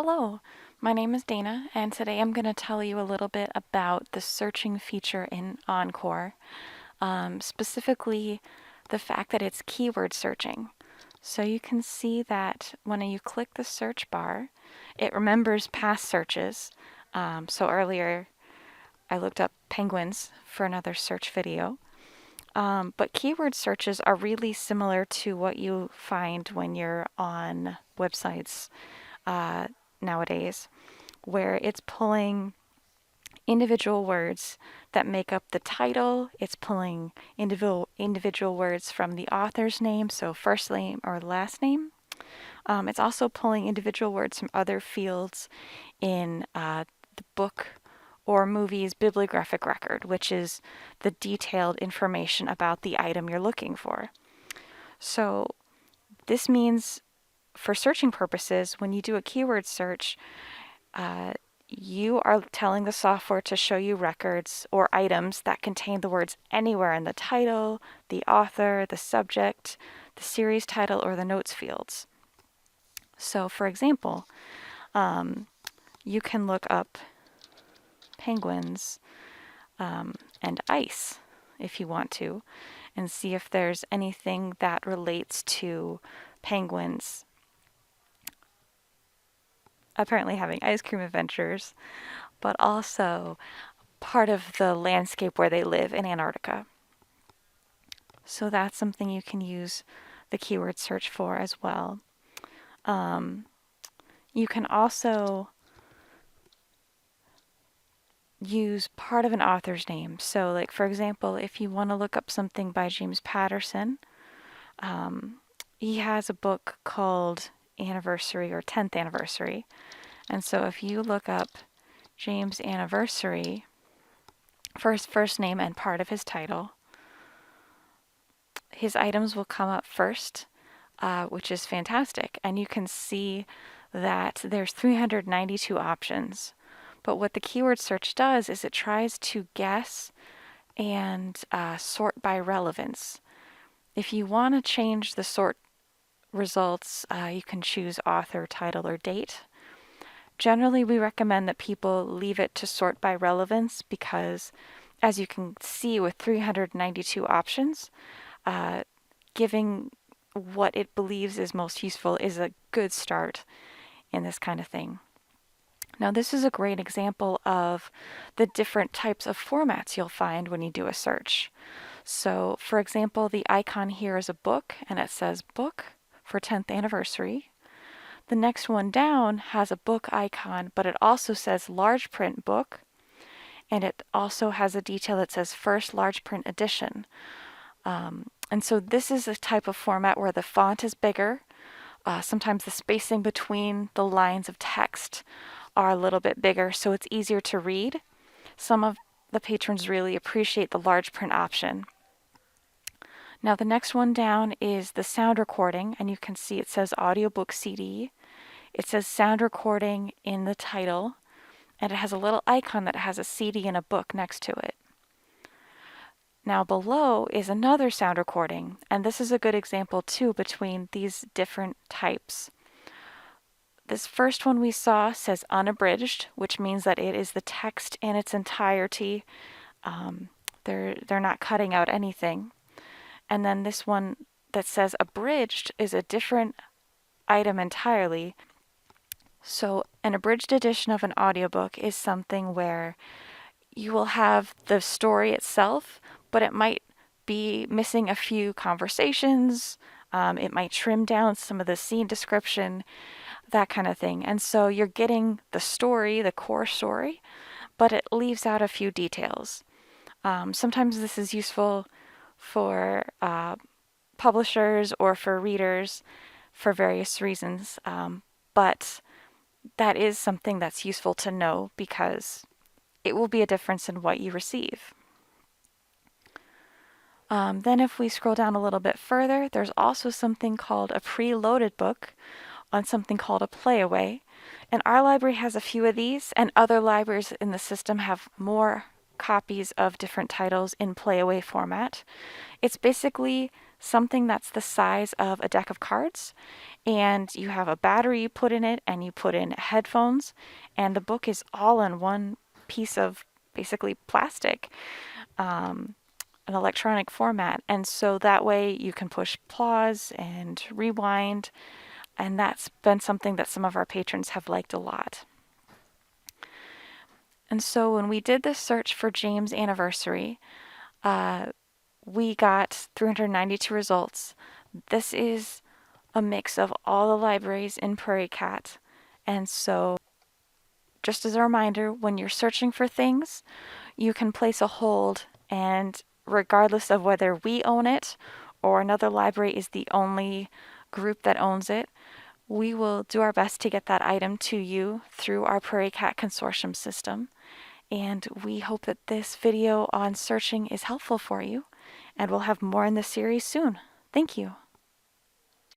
Hello, my name is Dana, and today I'm going to tell you a little bit about the searching feature in Encore, specifically the fact that it's keyword searching. So you can see that when you click the search bar, it remembers past searches. So earlier I looked up penguins for another search video. But keyword searches are really similar to what you find when you're on websites uh, nowadays, where it's pulling individual words that make up the title. It's pulling individual words from the author's name, so first name or last name. It's also pulling individual words from other fields in the book or movie's bibliographic record, which is the detailed information about the item you're looking for. So this means for searching purposes, when you do a keyword search, uh, you are telling the software to show you records or items that contain the words anywhere in the title, the author, the subject, the series title, or the notes fields. So, for example, you can look up penguins and ice if you want to, and see if there's anything that relates to penguins apparently having ice cream adventures, but also part of the landscape where they live in Antarctica. So that's something you can use the keyword search for as well. You can also use part of an author's name. So, like for example, if you want to look up something by James Patterson, he has a book called Anniversary or 10th Anniversary. And so if you look up James Anniversary for his first name and part of his title, his items will come up first, which is fantastic. And you can see that there's 392 options. But what the keyword search does is it tries to guess and sort by relevance. If you want to change the sort results, you can choose author, title, or date. Generally, we recommend that people leave it to sort by relevance because, as you can see with 392 options, giving what it believes is most useful is a good start in this kind of thing. Now, this is a great example of the different types of formats you'll find when you do a search. So, for example, the icon here is a book, and it says book for 10th anniversary. The next one down has a book icon, but it also says large print book, and it also has a detail that says first large print edition. And so this is a type of format where the font is bigger. Sometimes the spacing between the lines of text are a little bit bigger, so it's easier to read. Some of the patrons really appreciate the large print option. Now the next one down is the sound recording, and you can see it says audiobook CD. It says sound recording in the title, and it has a little icon that has a CD and a book next to it. Now below is another sound recording, and this is a good example too between these different types. This first one we saw says unabridged, which means that it is the text in its entirety. They're not cutting out anything. And then this one that says abridged is a different item entirely. So an abridged edition of an audiobook is something where you will have the story itself, but it might be missing a few conversations. It might trim down some of the scene description, that kind of thing. And so you're getting the story, the core story, but it leaves out a few details. Sometimes this is useful for publishers or for readers for various reasons, but that is something that's useful to know because it will be a difference in what you receive. Then if we scroll down a little bit further, there's also something called a preloaded book on something called a playaway. And our library has a few of these, and other libraries in the system have more copies of different titles in playaway format. It's basically something that's the size of a deck of cards, and you have a battery you put in it, and you put in headphones, and the book is all in one piece of basically plastic, an electronic format. And so that way you can push pause and rewind, and that's been something that some of our patrons have liked a lot. And so when we did this search for James' anniversary, we got 392 results. This is a mix of all the libraries in Prairie Cat. And so, just as a reminder, when you're searching for things, you can place a hold, and regardless of whether we own it or another library is the only group that owns it, we will do our best to get that item to you through our Prairie Cat Consortium system. And we hope that this video on searching is helpful for you, and we'll have more in this series soon. Thank you.